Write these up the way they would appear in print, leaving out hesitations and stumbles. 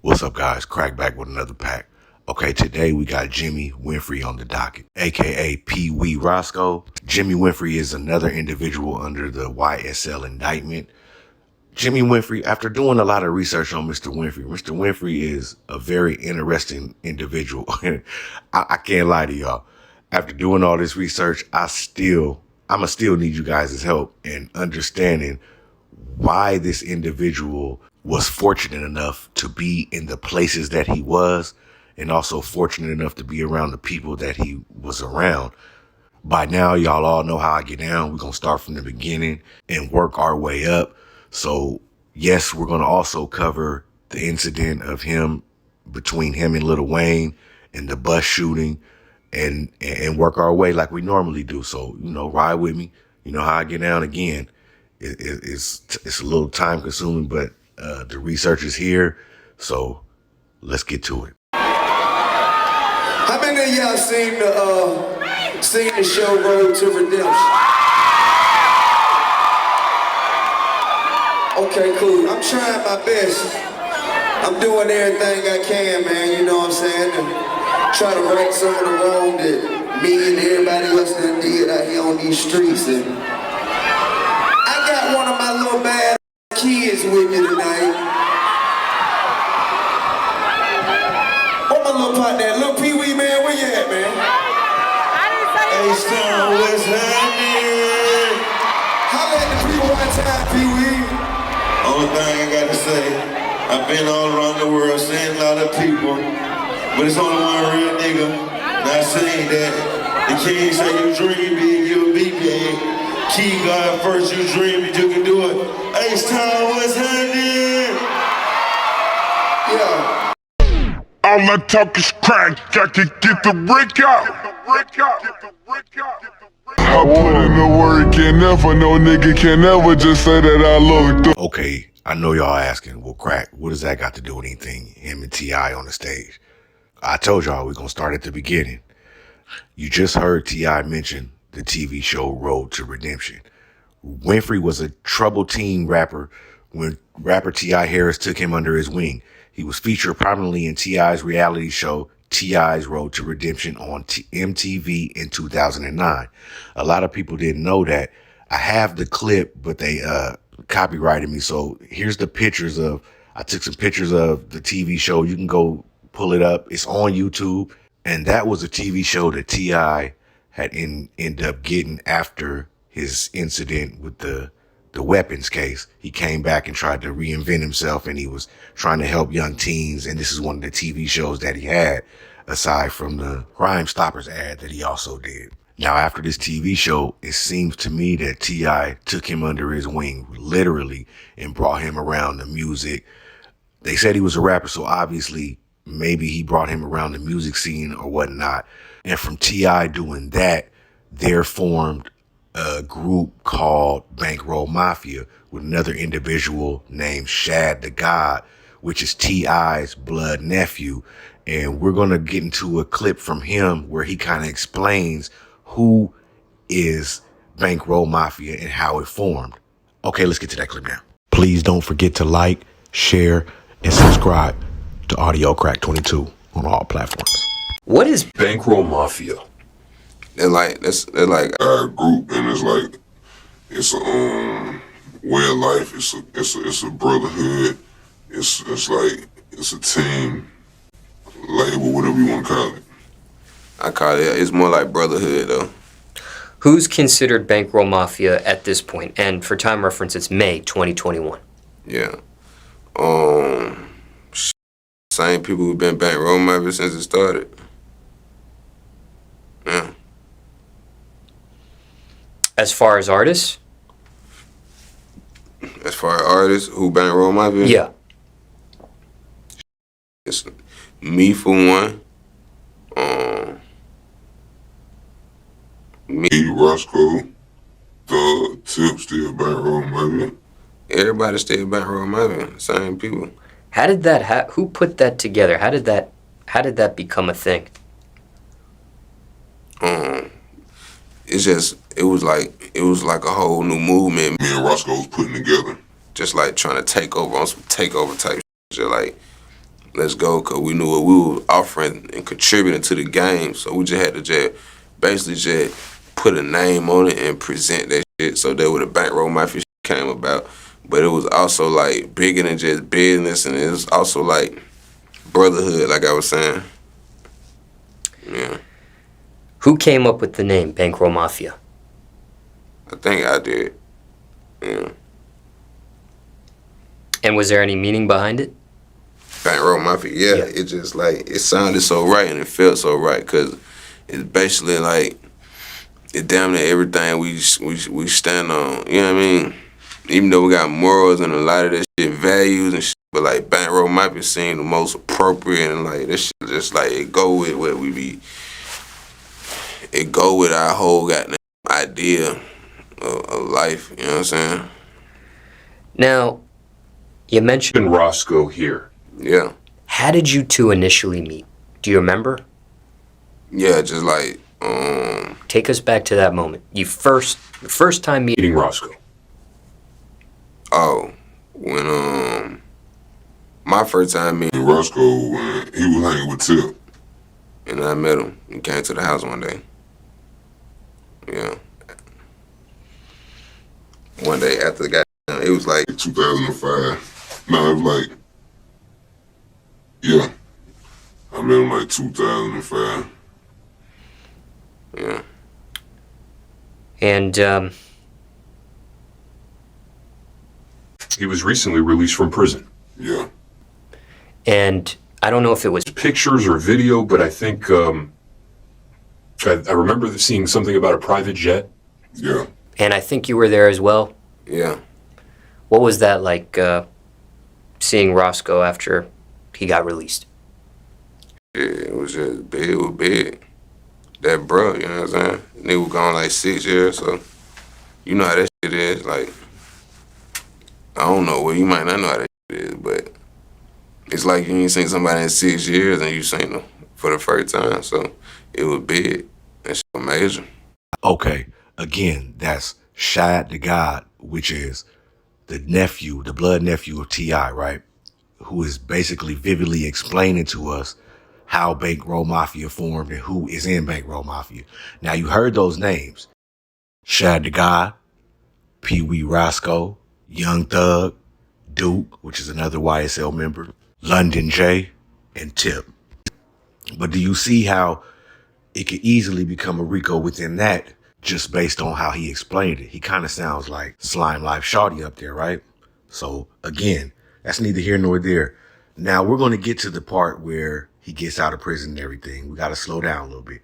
What's up, guys? Crack back with another pack. Okay, today we got Jimmy Winfrey on the docket, aka Peewee Roscoe. Jimmy Winfrey is another individual under the YSL indictment. Jimmy Winfrey, after doing a lot of research on Mr. Winfrey is a very interesting individual. I can't lie to y'all. After doing all this research, I'ma still need you guys' help in understanding why this individual was fortunate enough to be in the places that he was, and also fortunate enough to be around the people that he was around. By now, y'all all know how I get down. We're going to start from the beginning and work our way up. So, yes, we're going to also cover the incident of between him and Lil Wayne and the bus shooting and work our way like we normally do. So, ride with me. You know how I get down again. It's a little time consuming, but the research is here. So, let's get to it. How many of y'all seen the show Road to Redemption? Okay, cool. I'm trying my best. I'm doing everything I can, man, you know what I'm saying? And try to right some of the wrong that me and everybody else done did out here on these streets. And I got one of my little bad kids with me tonight. Where my little partner, little Peewee, man, where you at, man? Hey, son, what's happening? Holla at the people one time, Peewee. Only thing I got to say, I've been all around the world, seen a lot of people, but it's only one real nigga. Not saying that the king say you dream big, you'll be big. Key God first, you dream it, you can do it. H-Town, what's happening? Yeah. All I talk is crack, I can get the brick out. I put in the work and never, no nigga can never just say that I looked up. Okay, I know y'all asking, well, Crack, what does that got to do with anything? Him and T.I. on the stage. I told y'all we're going to start at the beginning. You just heard T.I. mention the TV show Road to Redemption. Winfrey was a troubled teen rapper when rapper T.I. Harris took him under his wing. He was featured prominently in T.I.'s reality show, T.I.'s Road to Redemption on MTV in 2009. A lot of people didn't know that. I have the clip, but they copyrighted me. So here's the pictures I took some pictures of the TV show. You can go pull it up. It's on YouTube. And that was a TV show that T.I. had ended up getting after his incident with the weapons case. He came back and tried to reinvent himself, and he was trying to help young teens. And this is one of the TV shows that he had, aside from the Crime Stoppers ad that he also did. Now, after this TV show, it seems to me that T.I. took him under his wing, literally, and brought him around the music. They said he was a rapper, so obviously, maybe he brought him around the music scene or whatnot. And from T.I. doing that, there formed a group called Bankroll Mafia with another individual named Shad the God, which is T.I.'s blood nephew. And we're going to get into a clip from him where he kind of explains who is Bankroll Mafia and how it formed. Okay, let's get to that clip now. Please don't forget to like, share, and subscribe to Audio Crack 22 on all platforms. What is Bankroll Mafia? They're like Our group, and it's a way of life. It's a brotherhood. It's a team, label, whatever you want to call it. I call it's more like brotherhood though. Who's considered Bankroll Mafia at this point? And for time reference, it's May 2021. Yeah. Same people who've been Bankroll Mafia since it started. Yeah. As far as artists? As far as artists who Bankroll Mafia? Yeah. It's me for one. Me, Peewee Roscoe, the Tip, still Bankroll Mafia. everybody still Bankroll Mafia. Same people. How did that who put that together? How did that become a thing? It was like a whole new movement. Me and Roscoe was putting together. Just like trying to take over on some takeover type shit. Like let's go, because we knew what we were offering and contributing to the game. So we just had to basically just put a name on it and present that shit. So that when the bankroll mafia shit came about. But it was also like bigger than just business, and it was also like brotherhood, like I was saying. Yeah. Who came up with the name Bankroll Mafia? I think I did. Yeah. And was there any meaning behind it? Bankroll Mafia, yeah. It just like, it sounded so right and it felt so right, because it's basically like, it damn near everything we stand on, you know what I mean? Even though we got morals and a lot of that shit, values and shit, but like Bankroll Mafia seemed the most appropriate, and like this shit just like, it go with what we be, it go with our whole goddamn idea of life, you know what I'm saying? Now, you mentioned Roscoe here. Yeah. How did you two initially meet? Do you remember? Yeah, just like, Take us back to that moment. The first time meeting Roscoe. oh, when my first time meeting Roscoe, when he was hanging with Tip. and I met him, he came to the house one day. Yeah. One day after the guy, it was like 2005. No, it was like, yeah. I met him like 2005. yeah. and He was recently released from prison. Yeah. and I don't know if it was Pictures or video, but I think I remember seeing something about a private jet. Yeah. and I think you were there as well. Yeah. What was that like, seeing Roscoe after he got released? Yeah, it was just big, it was big. That bro, you know what I'm saying? Nigga was gone like 6 years, so you know how that shit is. Like, I don't know, well, you might not know how that shit is, but it's like you ain't seen somebody in 6 years and you seen them for the first time, so it was big. That shit was major. Okay, again, that's Shad the God, which is the nephew, the blood nephew of T.I., right? Who is basically vividly explaining to us how Bankroll Mafia formed and who is in Bankroll Mafia. Now, you heard those names. Shad the God, Peewee Roscoe, Young Thug, Duke, which is another YSL member, London J, and Tip. But do you see how it could easily become a Rico within that just based on how he explained it? He kind of sounds like Slime Life Shawty up there, right? So again, that's neither here nor there. Now we're going to get to the part where he gets out of prison and everything. We got to slow down a little bit.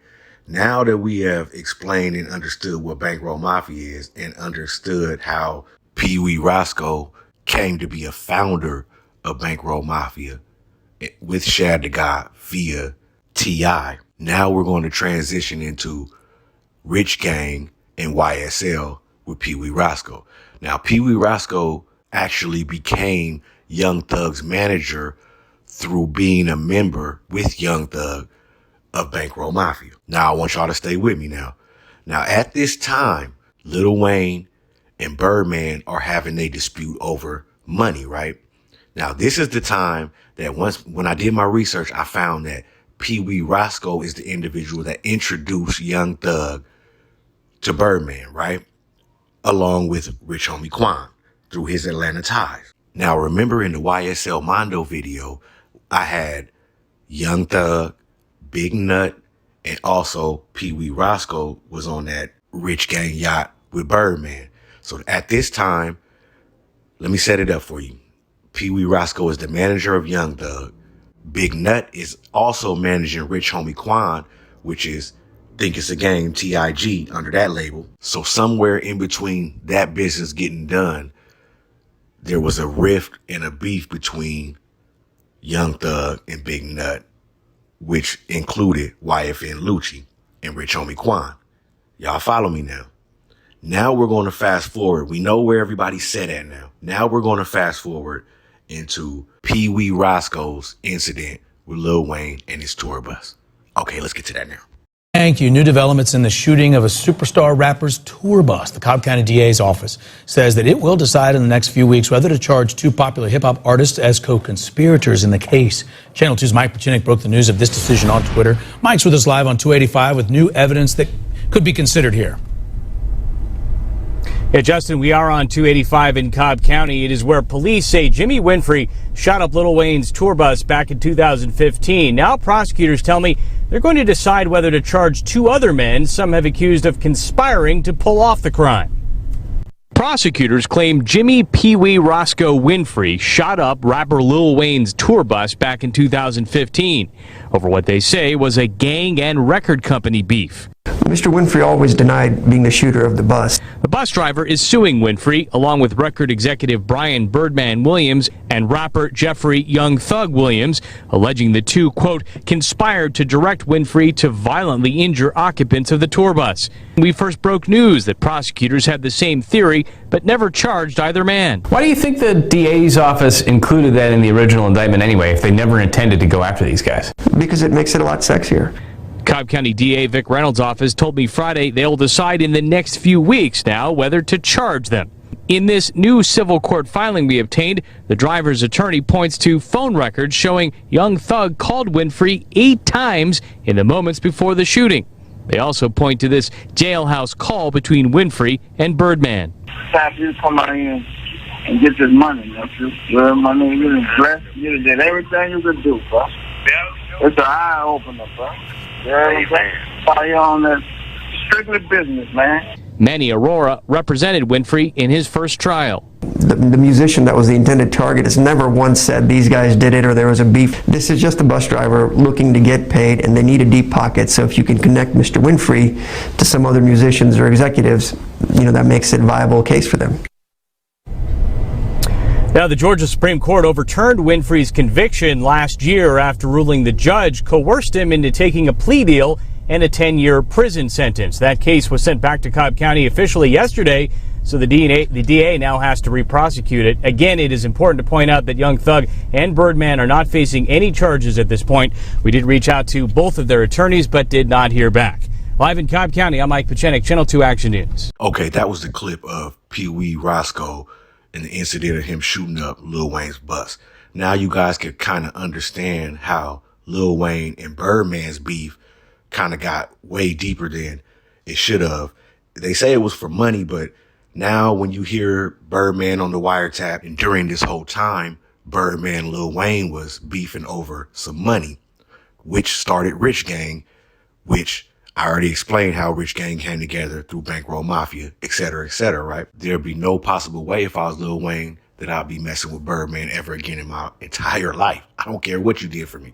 Now that we have explained and understood what Bankroll Mafia is and understood how Peewee Roscoe came to be a founder of Bankroll Mafia with Shad the God via T.I., now we're going to transition into Rich Gang and YSL with Peewee Roscoe. Now, Peewee Roscoe actually became Young Thug's manager through being a member with Young Thug of Bankroll Mafia. Now, I want y'all to stay with me now. Now, at this time, Lil Wayne and Birdman are having a dispute over money, right? Now, this is the time that when I did my research, I found that Peewee Roscoe is the individual that introduced Young Thug to Birdman, right? Along with Rich Homie Quan through his Atlanta ties. Now, remember in the YSL Mondo video, I had Young Thug, Big Nut, and also Peewee Roscoe was on that Rich Gang yacht with Birdman. So at this time, let me set it up for you. Peewee Roscoe is the manager of Young Thug. Big Nut is also managing Rich Homie Quan, which is Think It's a Game, TIG, under that label. So somewhere in between that business getting done, there was a rift and a beef between Young Thug and Big Nut, which included YFN Lucci and Rich Homie Quan. Y'all follow me now. Now we're going to fast forward. We know where everybody's set at now. Now we're going to fast forward into Peewee Roscoe's incident with Lil Wayne and his tour bus. Okay, let's get to that now. Thank you. New developments in the shooting of a superstar rapper's tour bus. The Cobb County DA's office says that it will decide in the next few weeks whether to charge two popular hip-hop artists as co-conspirators in the case. Channel 2's Mike Pachinek broke the news of this decision on Twitter. Mike's with us live on 285 with new evidence that could be considered here. Yeah, Justin, we are on 285 in Cobb County. It is where police say Jimmy Winfrey shot up Lil Wayne's tour bus back in 2015. Now prosecutors tell me they're going to decide whether to charge two other men some have accused of conspiring to pull off the crime. Prosecutors claim Jimmy Peewee Roscoe Winfrey shot up rapper Lil Wayne's tour bus back in 2015 over what they say was a gang and record company beef. Mr. Winfrey always denied being the shooter of the bus. The bus driver is suing Winfrey, along with record executive Brian "Birdman" Williams and rapper Jeffrey "Young Thug" Williams, alleging the two, quote, conspired to direct Winfrey to violently injure occupants of the tour bus. We first broke news that prosecutors had the same theory, but never charged either man. Why do you think the DA's office included that in the original indictment anyway, if they never intended to go after these guys? Because it makes it a lot sexier. Cobb County DA Vic Reynolds' office told me Friday they'll decide in the next few weeks now whether to charge them. In this new civil court filing we obtained, the driver's attorney points to phone records showing Young Thug called Winfrey 8 times in the moments before the shooting. They also point to this jailhouse call between Winfrey and Birdman. Time for you to come out here and get this money, don't you? Well, my nigga, you done blessed. You done did everything you could do, bro. It's an eye opener, bro. Yeah, you're on that strictly business, man. Manny Aurora represented Winfrey in his first trial. The musician that was the intended target has never once said these guys did it or there was a beef. This is just a bus driver looking to get paid, and they need a deep pocket. So if you can connect Mr. Winfrey to some other musicians or executives, you know, that makes it a viable case for them. Now, the Georgia Supreme Court overturned Winfrey's conviction last year after ruling the judge coerced him into taking a plea deal and a 10-year prison sentence. That case was sent back to Cobb County officially yesterday, so the DA now has to re-prosecute it. Again, it is important to point out that Young Thug and Birdman are not facing any charges at this point. We did reach out to both of their attorneys, but did not hear back. Live in Cobb County, I'm Mike Pachinek, Channel 2 Action News. Okay, that was the clip of Peewee Roscoe and the incident of him shooting up Lil Wayne's bus. Now you guys can kind of understand how Lil Wayne and Birdman's beef kind of got way deeper than it should have. They say it was for money, but now when you hear Birdman on the wiretap, and during this whole time, Birdman and Lil Wayne was beefing over some money, which started Rich Gang, which I already explained how Rich Gang came together through Bankroll Mafia, et cetera, right? There'd be no possible way if I was Lil Wayne that I'd be messing with Birdman ever again in my entire life. I don't care what you did for me.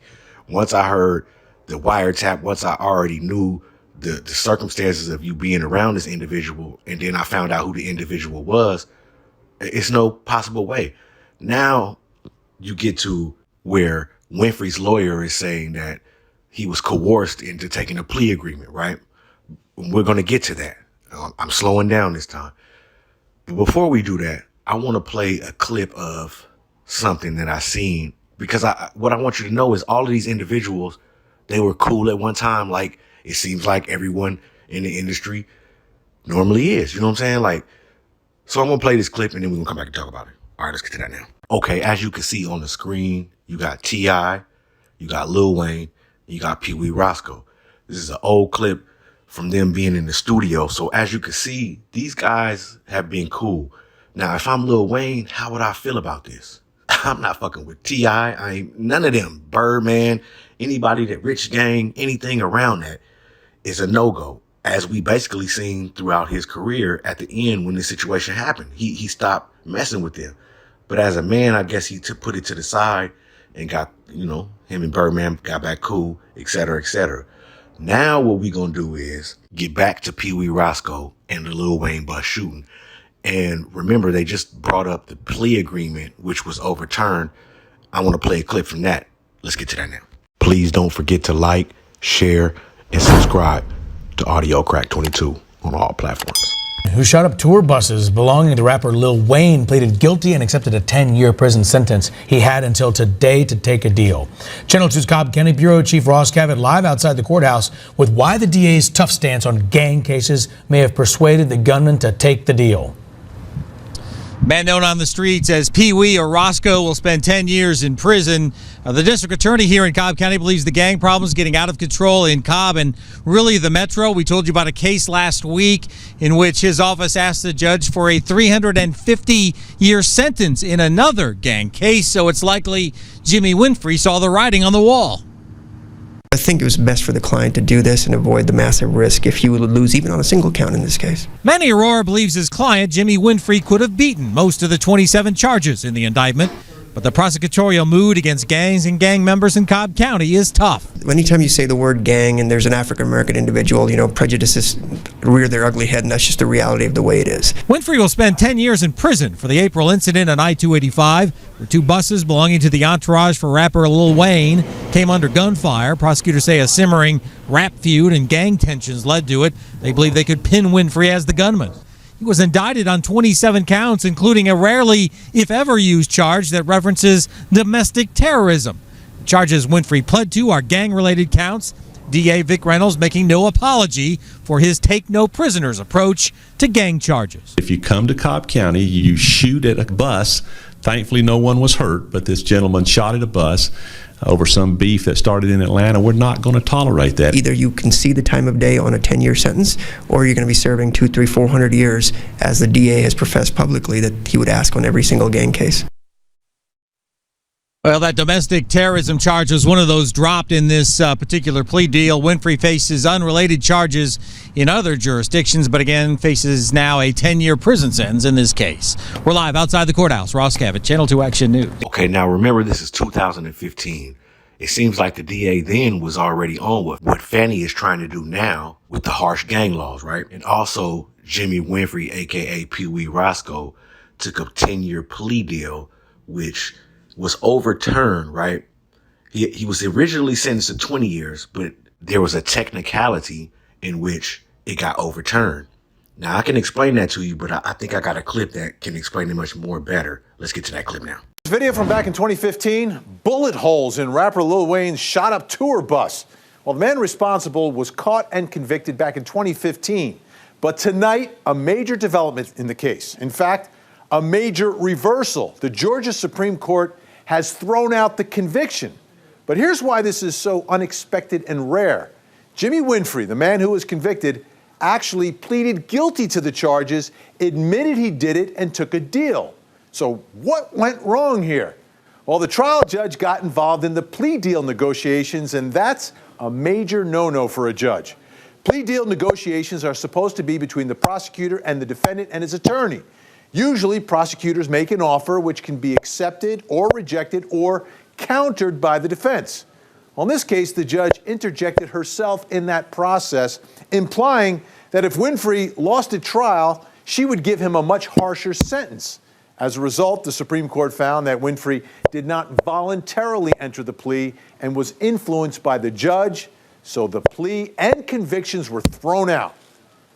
Once I heard the wiretap, once I already knew the circumstances of you being around this individual, and then I found out who the individual was, it's no possible way. Now you get to where Winfrey's lawyer is saying that he was coerced into taking a plea agreement, right? We're going to get to that. I'm slowing down this time. But before we do that, I want to play a clip of something that I seen, because what I want you to know is all of these individuals, they were cool at one time. Like, it seems like everyone in the industry normally is. You know what I'm saying? Like, so I'm going to play this clip and then we're going to come back and talk about it. All right, let's get to that now. Okay, as you can see on the screen, you got T.I., you got Lil Wayne, you got Peewee Roscoe. This is an old clip from them being in the studio. So as you can see, these guys have been cool. Now, if I'm Lil Wayne, how would I feel about this? I'm not fucking with T.I. I ain't none of them. Birdman, anybody that Rich Gang, anything around that is a no-go. As we basically seen throughout his career at the end when this situation happened. He stopped messing with them. But as a man, I guess he put it to the side and got, you know, him and Birdman got back cool, et cetera, et cetera. Now what we gonna do is get back to Peewee Roscoe and the Lil Wayne bus shooting. And remember, they just brought up the plea agreement, which was overturned. I want to play a clip from that. Let's get to that now. Please don't forget to like, share, and subscribe to Audio Crack 22 on all platforms. Who shot up tour buses belonging to rapper Lil Wayne, pleaded guilty and accepted a 10-year prison sentence. He had until today to take a deal. Channel 2's Cobb County Bureau Chief Roscoe live outside the courthouse with why the DA's tough stance on gang cases may have persuaded the gunman to take the deal. Man known on the streets as Peewee Roscoe will spend 10 years in prison. The district attorney here in Cobb County believes the gang problem is getting out of control in Cobb and really the metro. We told you about a case last week in which his office asked the judge for a 350-year sentence in another gang case. So it's likely Jimmy Winfrey saw the writing on the wall. I think it was best for the client to do this and avoid the massive risk if he would lose even on a single count in this case. Manny Aurora believes his client, Jimmy Winfrey, could have beaten most of the 27 charges in the indictment. But the prosecutorial mood against gangs and gang members in Cobb County is tough. Anytime you say the word gang and there's an African-American individual, prejudices rear their ugly head, and that's just the reality of the way it is. Winfrey will spend 10 years in prison for the April incident on I-285, where two buses belonging to the entourage for rapper Lil Wayne came under gunfire. Prosecutors say a simmering rap feud and gang tensions led to it. They believe they could pin Winfrey as the gunman. He was indicted on 27 counts, including a rarely, if ever, used charge that references domestic terrorism. The charges Winfrey pled to are gang-related counts. DA Vic Reynolds making no apology for his take-no-prisoners approach to gang charges. If you come to Cobb County, you shoot at a bus. Thankfully, no one was hurt, but this gentleman shot at a bus over some beef that started in Atlanta. We're not going to tolerate that. Either you can see the time of day on a 10-year sentence, or you're going to be serving 200, 300, 400 years, as the DA has professed publicly that he would ask on every single gang case. Well, that domestic terrorism charge was one of those dropped in this particular plea deal. Winfrey faces unrelated charges in other jurisdictions, but again faces now a 10-year prison sentence in this case. We're live outside the courthouse. Ross Cavett, Channel 2 Action News. Okay, now remember, this is 2015. It seems like the DA then was already on with what Fannie is trying to do now with the harsh gang laws, right? And also, Jimmy Winfrey, a.k.a. Peewee Roscoe, took a 10-year plea deal, which was overturned, right? He was originally sentenced to 20 years, but there was a technicality in which it got overturned. Now, I can explain that to you, but I think I got a clip that can explain it much more better. Let's get to that clip now. This video from back in 2015, bullet holes in rapper Lil Wayne's shot-up tour bus. Well, the man responsible was caught and convicted back in 2015. But tonight, a major development in the case. In fact, a major reversal. The Georgia Supreme Court has thrown out the conviction. But here's why this is so unexpected and rare. Jimmy Winfrey, the man who was convicted, actually pleaded guilty to the charges, admitted he did it, and took a deal. So what went wrong here? Well, the trial judge got involved in the plea deal negotiations, and that's a major no-no for a judge. Plea deal negotiations are supposed to be between the prosecutor and the defendant and his attorney. Usually, prosecutors make an offer which can be accepted or rejected or countered by the defense. Well, in this case, the judge interjected herself in that process, implying that if Winfrey lost at trial, she would give him a much harsher sentence. As a result, the Supreme Court found that Winfrey did not voluntarily enter the plea and was influenced by the judge, so the plea and convictions were thrown out.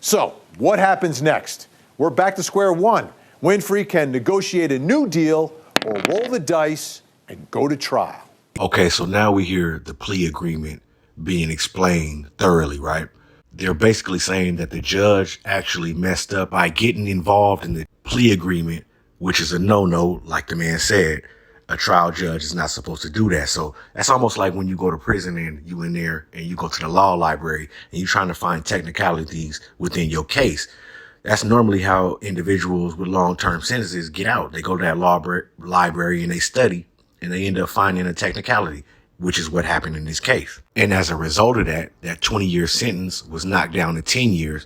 So, what happens next? We're back to square one. Winfrey can negotiate a new deal or roll the dice and go to trial. Okay, so now we hear the plea agreement being explained thoroughly, right? They're basically saying that the judge actually messed up by getting involved in the plea agreement, which is a no-no, like the man said. A trial judge is not supposed to do that. So that's almost like when you go to prison and you in there and you go to the law library and you're trying to find technicalities within your case. That's normally how individuals with long-term sentences get out. They go to that library and they study and they end up finding a technicality, which is what happened in this case. And as a result of that, that 20-year sentence was knocked down to 10 years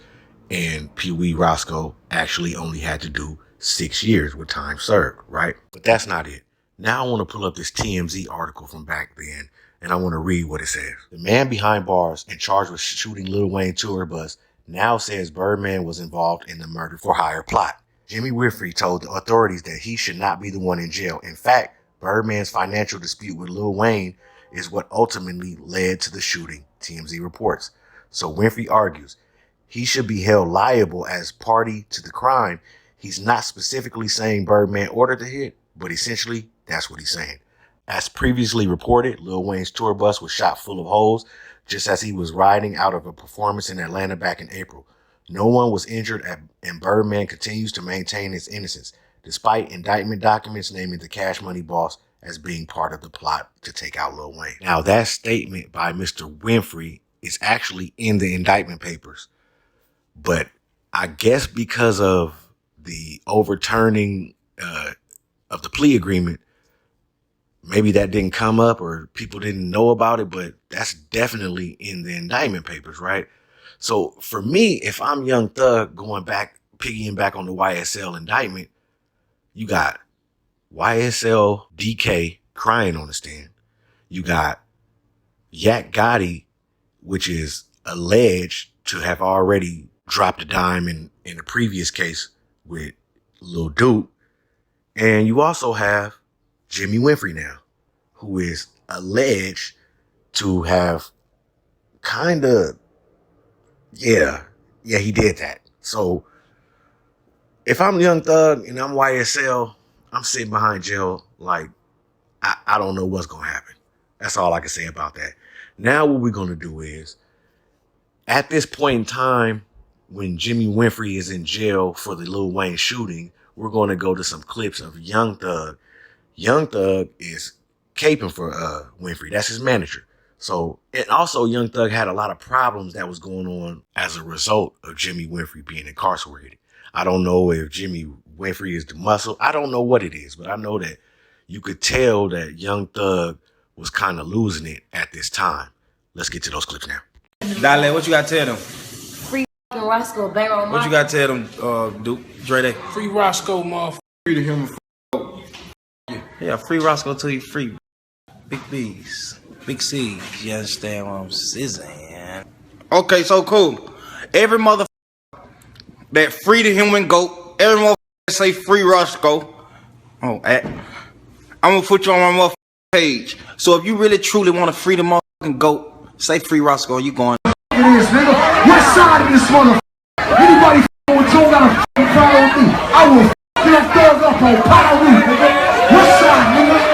and Peewee Roscoe actually only had to do 6 years with time served, right? But that's not it. Now I want to pull up this TMZ article from back then and I want to read what it says. The man behind bars and charged with shooting Lil Wayne tour bus now says Birdman was involved in the murder for hire plot. Jimmy Winfrey told the authorities that he should not be the one in jail. In fact, Birdman's financial dispute with Lil Wayne is what ultimately led to the shooting, TMZ reports. So Winfrey argues he should be held liable as party to the crime. He's not specifically saying Birdman ordered the hit, but essentially that's what he's saying. As previously reported, Lil Wayne's tour bus was shot full of holes just as he was riding out of a performance in Atlanta back in April. No one was injured, and Birdman continues to maintain his innocence, despite indictment documents naming the Cash Money boss as being part of the plot to take out Lil Wayne. Now, that statement by Mr. Winfrey is actually in the indictment papers, but I guess because of the overturning of the plea agreement, maybe that didn't come up or people didn't know about it, but that's definitely in the indictment papers, right? So for me, if I'm Young Thug piggying back on the YSL indictment, you got YSL DK crying on the stand. You got Yak Gotti, which is alleged to have already dropped a dime in a previous case with Lil Duke. And you also have Jimmy Winfrey now, who is alleged to have he did that. So if I'm Young Thug and I'm YSL, I'm sitting behind jail like I don't know what's going to happen. That's all I can say about that. Now what we're going to do is, at this point in time, when Jimmy Winfrey is in jail for the Lil Wayne shooting, we're going to go to some clips of Young Thug. Young Thug is caping for Winfrey. That's his manager. So, and also Young Thug had a lot of problems that was going on as a result of Jimmy Winfrey being incarcerated. I don't know if Jimmy Winfrey is the muscle. I don't know what it is, but I know that you could tell that Young Thug was kind of losing it at this time. Let's get to those clips now. Dale, what you got to tell them? Free Roscoe, bang on What you got to tell them, Duke? Dre Day. Free Roscoe, motherfucker. Free to him. Yeah, free Roscoe till he free. Big B's. Big C's. You understand what I'm saying? Okay, so cool. Every motherfucker that free the human goat, every motherfucker that say free Roscoe, I'm gonna put you on my motherfucking page. So if you really truly want to free the motherfucking goat, say free Roscoe, you going. It is, nigga. West side of this motherfucker. Anybody with Joe got a problem with me, I will Young Thug up on power, nigga. West side, nigga.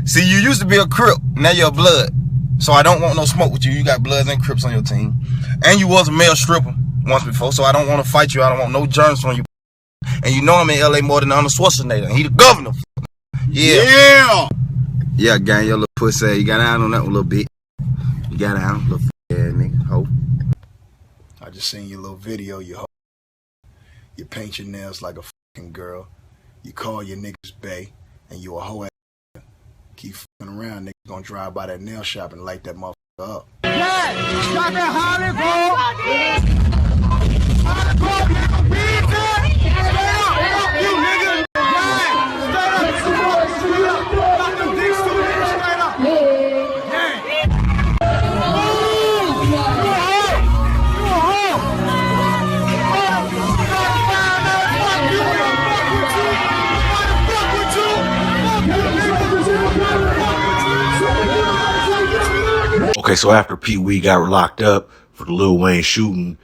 See, you used to be a Crip, now you're a Blood. So I don't want no smoke with you. You got Bloods and Crips on your team. And you was a male stripper once before, so I don't want to fight you. I don't want no germs on you. And you know I'm in LA more than Arnold Schwarzenegger. And he the governor. Yeah. Yeah, gang, your little pussy. You got out on that one a little bit. You got out, little ass nigga. Ho. I just seen your little video, you ho. You paint your nails like a fucking girl. You call your niggas bae, and you a hoe ass. Keep fucking around, niggas gonna drive by that nail shop and light that motherfucker up. Okay, so after Peewee got locked up for the Lil Wayne shooting,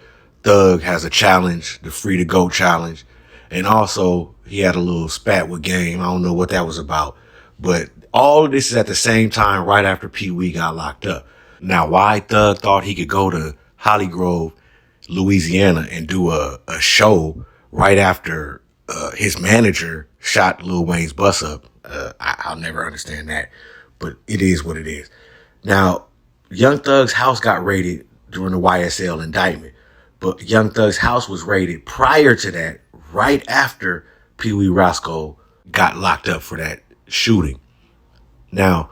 Thug has a challenge, the Free to Go challenge. And also, he had a little spat with Game. I don't know what that was about. But all of this is at the same time right after Peewee got locked up. Now, why Thug thought he could go to Hollygrove, Louisiana, and do a show right after his manager shot Lil Wayne's bus up, I'll never understand that. But it is what it is. Now, Young Thug's house got raided during the YSL indictment, but Young Thug's house was raided prior to that, right after Peewee Roscoe got locked up for that shooting. Now,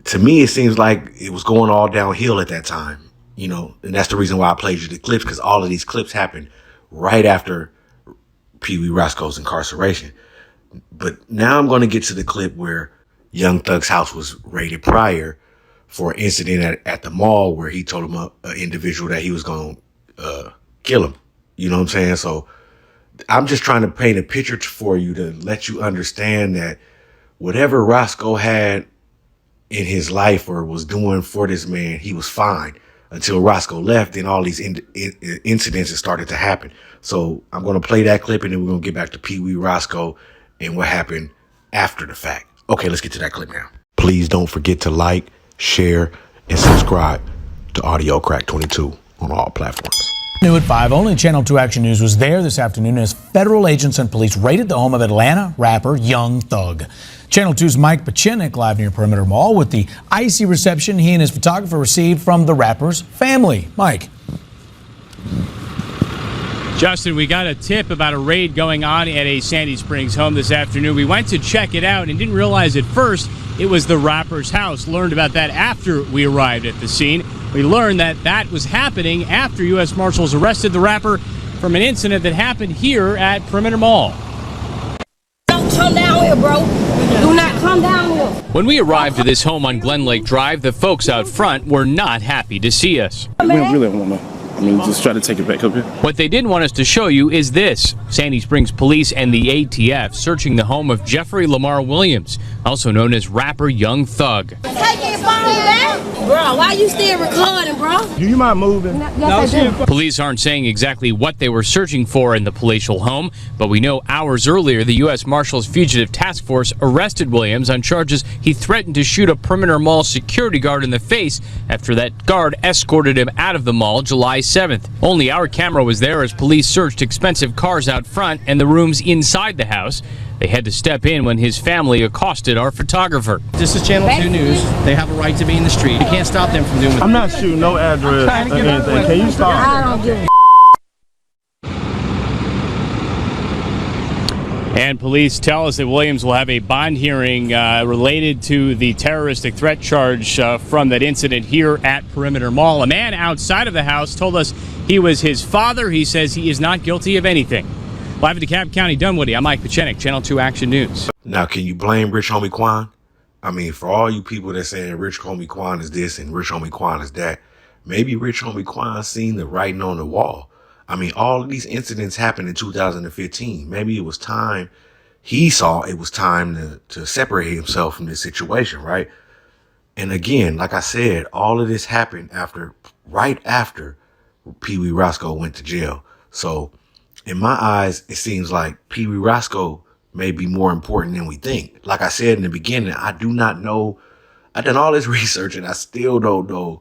to me, it seems like it was going all downhill at that time, you know, and that's the reason why I played you the clips, because all of these clips happened right after Peewee Roscoe's incarceration. But now I'm going to get to the clip where Young Thug's house was raided prior for an incident at the mall where he told an individual that he was going to kill him. You know what I'm saying? So I'm just trying to paint a picture for you to let you understand that whatever Roscoe had in his life or was doing for this man, he was fine. until Roscoe left, then all these incidents started to happen. So I'm going to play that clip, and then we're going to get back to Peewee Roscoe and what happened after the fact. Okay, let's get to that clip now. Please don't forget to like, share, and subscribe to Audio Crack 22 on all platforms. New at 5, only Channel 2 Action News was there this afternoon as federal agents and police raided the home of Atlanta rapper Young Thug. Channel 2's Mike Pachenik live near Perimeter Mall with the icy reception he and his photographer received from the rapper's family. Mike. Justin, we got a tip about a raid going on at a Sandy Springs home this afternoon. We went to check it out and didn't realize at first it was the rapper's house. Learned about that after we arrived at the scene. We learned that that was happening after U.S. Marshals arrested the rapper from an incident that happened here at Perimeter Mall. Don't come down here, bro. Do not come down here. When we arrived to this home on Glen Lake Drive, the folks out front were not happy to see us. We don't really want to. Just try to take it back up here. What they didn't want us to show you is this. Sandy Springs Police and the ATF searching the home of Jeffrey Lamar Williams, also known as rapper Young Thug. Take your phone back. Bro, why you still recording, bro? Do you mind moving? Yes, I do. Police aren't saying exactly what they were searching for in the palatial home, but we know hours earlier the U.S. Marshals Fugitive Task Force arrested Williams on charges he threatened to shoot a Perimeter Mall security guard in the face after that guard escorted him out of the mall July 7th. Only our camera was there as police searched expensive cars out front and the rooms inside the house. They had to step in when his family accosted our photographer. This is Channel 2 News. They have a right to be in the street. You can't stop them from doing it. I'm not shooting no address or anything. Can you stop? I don't give a And police tell us that Williams will have a bond hearing related to the terroristic threat charge from that incident here at Perimeter Mall. A man outside of the house told us he was his father. He says he is not guilty of anything. Live at DeKalb County, Dunwoody, I'm Mike Pachenik, Channel 2 Action News. Now, can you blame Rich Homie Quan? I mean, for all you people that saying Rich Homie Quan is this and Rich Homie Quan is that, maybe Rich Homie Quan seen the writing on the wall. I mean, all of these incidents happened in 2015. Maybe it was time, he saw it was time to separate himself from this situation, right? And again, like I said, all of this happened right after Peewee Roscoe went to jail. So in my eyes, it seems like Peewee Roscoe may be more important than we think. Like I said in the beginning, I do not know. I've done all this research and I still don't know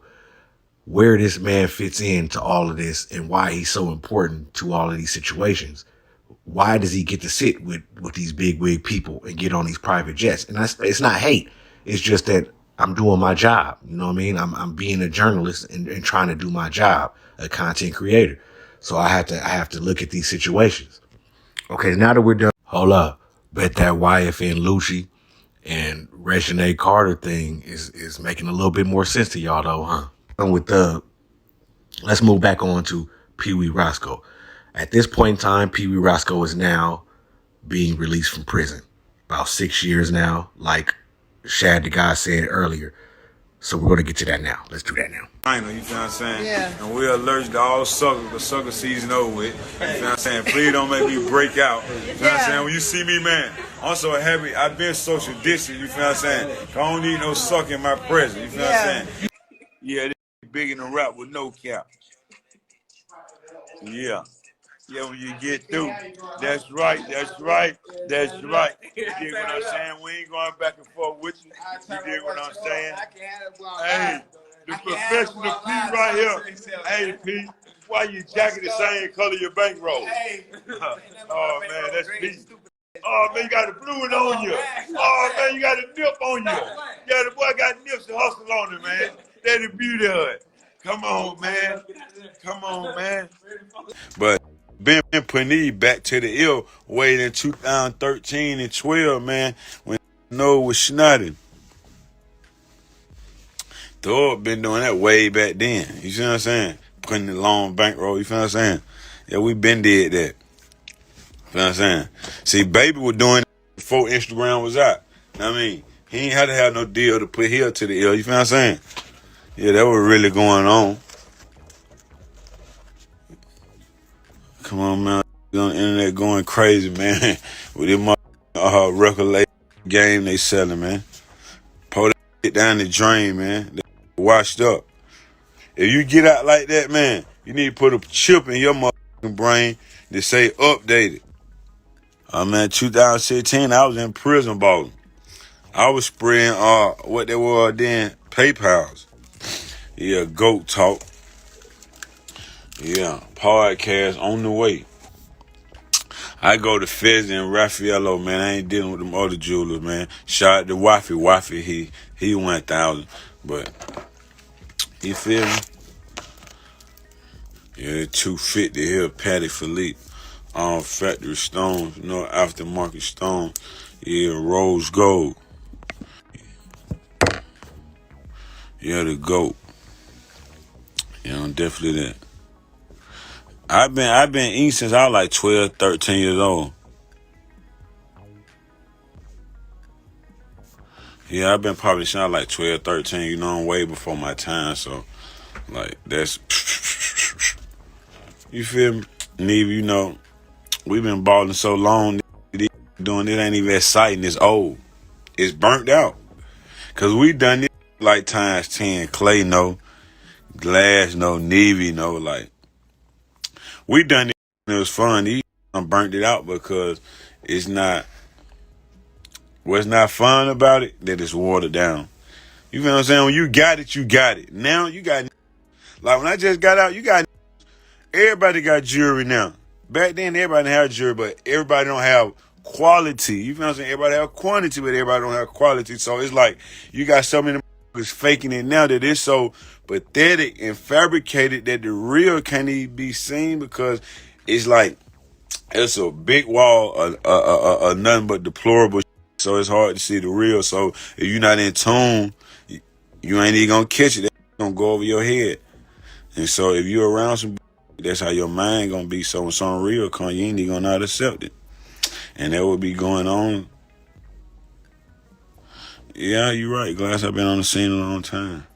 where this man fits into all of this and why he's so important to all of these situations. Why does he get to sit with these big wig people and get on these private jets? And it's not hate. It's just that I'm doing my job. You know what I mean? I'm being a journalist and trying to do my job, a content creator. So I have to look at these situations. Okay, now that we're done, hold up. Bet that YFN Lucci and Reginae Carter thing is making a little bit more sense to y'all though, huh? And let's move back on to Peewee Roscoe. At this point in time, Peewee Roscoe is now being released from prison. About 6 years now, like Shad the guy said earlier. So we're going to get to that now. Let's do that now. You know what I'm saying? Yeah. And we're allergic to all suckers. The sucker season over with. You know what I'm saying? Please don't make me break out. You know what I'm saying? When you see me, man, I'm so happy. I've been social distant. You feel what I'm saying? I don't need no suck in my presence. You feel what I'm saying? Yeah, this big in the rap with no cap. Yeah. Yeah, when you get through. That's right. That's right. That's right. You dig what I'm saying? We ain't going back and forth with you. You dig what I'm saying? Hey, the professional P right here. Hey, P, why you jacket the same color your bankroll? Oh, man, that's P. Oh, man, you got a blue one on you. Oh, man, you got a nip on you. Yeah, the boy got nips and hustle on him, man. That's the beauty of it. Come on, man. Come on, man. But been putting these back to the ill way in 2013 and 12, man, when Noah was snotting. Thor been doing that way back then. You see what I'm saying? Putting the long bankroll, you feel what I'm saying? Yeah, we been did that. You feel what I'm saying? See, Baby was doing it before Instagram was out. I mean, he ain't had to have no deal to put here to the ill, you feel what I'm saying? Yeah, that was really going on. Come on, man. On the internet going crazy, man. With them record label game they selling, man. Pour that shit down the drain, man. They washed up. If you get out like that, man, you need to put a chip in your motherfucking brain that say updated. Man, 2016, I was in prison balling. I was spreading what they were then, PayPals. Yeah, goat talk. Yeah, podcast on the way. I go to Fez and Raffaello, man. I ain't dealing with them other jewelers, man. Shout out to Waffy. Waffy, he 1,000. But, you feel me? Yeah, 250 here, Patty Philippe. Factory stones, aftermarket stones. Yeah, rose gold. Yeah, the GOAT. Yeah, I'm definitely that. I've been eating since I was like 12, 13 years old. Yeah, I've been probably since I was like 12, 13, I'm way before my time, so like that's you feel me? Neve, we've been balling so long, doing it ain't even exciting, it's old. It's burnt out. Cause we done it like times 10. Clay no, Glass no, Navy no, like we done it. It was fun. I burnt it out because it's not. What's not fun about it that it's watered down. You feel what I'm saying? When you got it, you got it. Now you got. Like when I just got out, you got. Everybody got jewelry now. Back then, everybody didn't have jewelry, but everybody don't have quality. You feel what I'm saying? Everybody have quantity, but everybody don't have quality. So it's like you got so many motherfuckers faking it now that it's so pathetic and fabricated that the real can't even be seen because it's like it's a big wall of nothing but deplorable. So it's hard to see the real. So if you're not in tune, you ain't even gonna catch it. It's gonna go over your head. And so if you're around some, that's how your mind gonna be. So when something real come, you ain't even gonna not accept it. And that would be going on. Yeah, you're right, Glass. I've been on the scene a long time.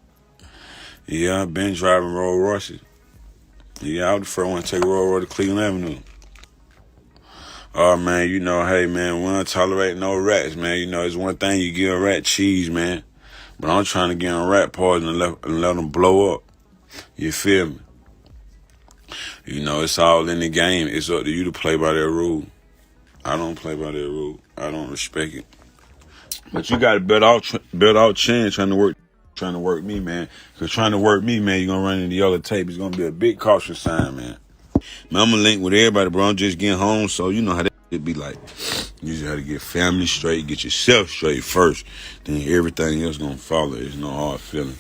Yeah, I've been driving Rolls Royces. Yeah, I was the first one to take Rolls Royce to Cleveland Avenue. Oh, man, hey, man, we don't tolerate no rats, man. It's one thing you give a rat cheese, man. But I'm trying to get on rat poison and let them blow up. You feel me? It's all in the game. It's up to you to play by that rule. I don't play by that rule. I don't respect it. But you got to build out chin trying to work me, man. Because trying to work me, man, you're going to run into yellow tape. It's going to be a big caution sign, man. Man, I'm going to link with everybody, bro. I'm just getting home, so you know how that it be like. You just got to get family straight, get yourself straight first. Then everything else going to follow. It's no hard feeling.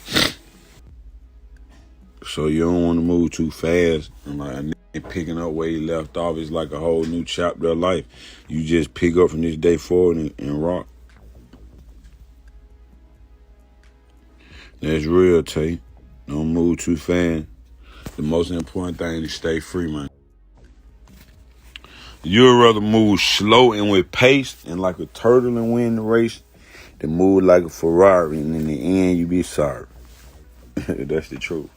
So you don't want to move too fast. And like picking up where you left off is like a whole new chapter of life. You just pick up from this day forward and rock. That's real, Tate. Don't move too fast. The most important thing is to stay free, man. You'd rather move slow and with pace and like a turtle and win the race than move like a Ferrari and in the end you be sorry. That's the truth.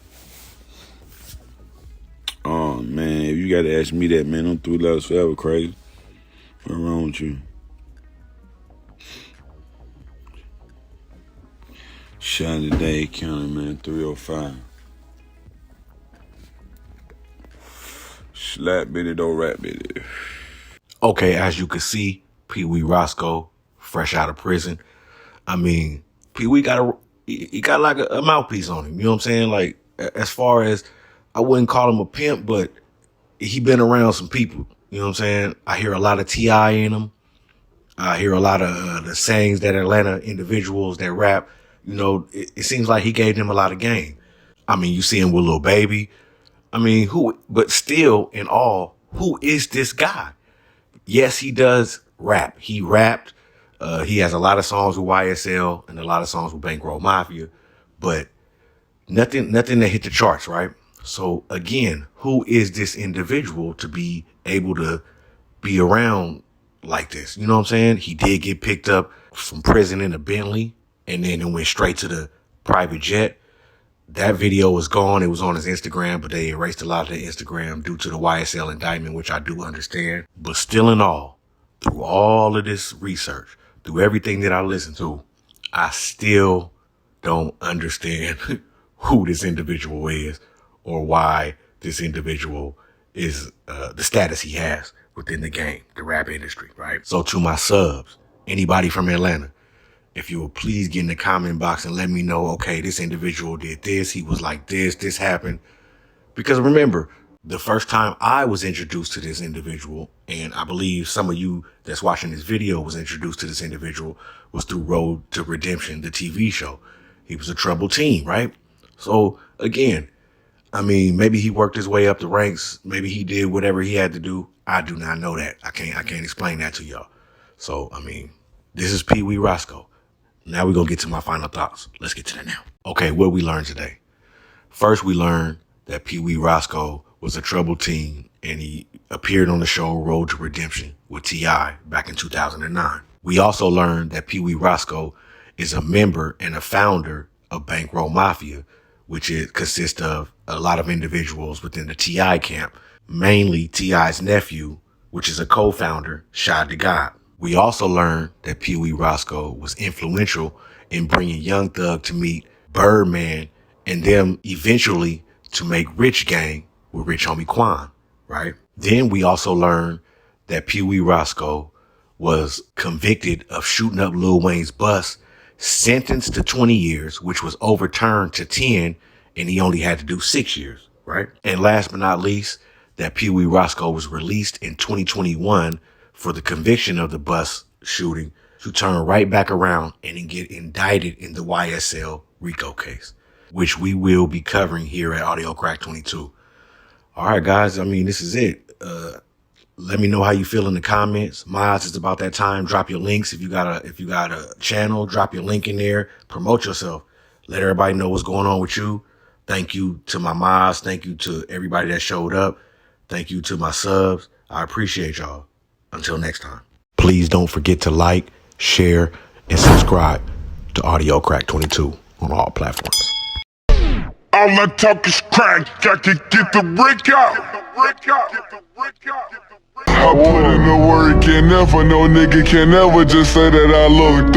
Oh, man, if you got to ask me that, man, them 3 letters forever crazy. What's wrong with you? Shot today, County, man, 305. Slap bitty, don't rap bitty. Okay, as you can see, Peewee Roscoe, fresh out of prison. I mean, Peewee got like a mouthpiece on him. You know what I'm saying? Like, as far as, I wouldn't call him a pimp, but he been around some people. You know what I'm saying? I hear a lot of T.I. in him. I hear a lot of the sayings that Atlanta individuals that rap, it seems like he gave them a lot of game. I mean, you see him with Lil Baby. I mean, but still in all, who is this guy? Yes, he does rap. He rapped. He has a lot of songs with YSL and a lot of songs with Bankroll Mafia, but nothing that hit the charts, right? So again, who is this individual to be able to be around like this? You know what I'm saying? He did get picked up from prison in a Bentley and then it went straight to the private jet. That video was gone. It was on his Instagram, but they erased a lot of the Instagram due to the YSL indictment, which I do understand. But still in all, through all of this research, through everything that I listened to, I still don't understand who this individual is or why this individual is the status he has within the game, the rap industry, right? So to my subs, anybody from Atlanta, if you will please get in the comment box and let me know, okay, this individual did this, he was like this happened. Because remember, the first time I was introduced to this individual, and I believe some of you that's watching this video was introduced to this individual, was through Road to Redemption, the TV show. He was a troubled teen, right? So again, I mean, maybe he worked his way up the ranks. Maybe he did whatever he had to do. I do not know that. I can't explain that to y'all. So, I mean, this is Peewee Roscoe. Now we're going to get to my final thoughts. Let's get to that now. Okay, what we learned today. First, we learned that Peewee Roscoe was a troubled teen and he appeared on the show Road to Redemption with T.I. back in 2009. We also learned that Peewee Roscoe is a member and a founder of Bankroll Mafia, which consists of a lot of individuals within the T.I. camp, mainly T.I.'s nephew, which is a co-founder, Shad the God. We also learned that Peewee Roscoe was influential in bringing Young Thug to meet Birdman and them eventually to make Rich Gang with Rich Homie Quan, right? Then we also learned that Peewee Roscoe was convicted of shooting up Lil Wayne's bus, sentenced to 20 years, which was overturned to 10, and he only had to do 6 years, right? And last but not least, that Peewee Roscoe was released in 2021 for the conviction of the bus shooting to turn right back around and get indicted in the YSL RICO case, which we will be covering here at Audio Crack 22. All right, guys. I mean, this is it. Let me know how you feel in the comments. Miles, it's about that time. Drop your links. If you got a channel, drop your link in there. Promote yourself. Let everybody know what's going on with you. Thank you to my Miles. Thank you to everybody that showed up. Thank you to my subs. I appreciate y'all. Until next time. Please don't forget to like, share, and subscribe to Audio Crack 22 on all platforms. All I talk is crack, I can get the brick out. I put in the work and never, no nigga can ever just say that I looked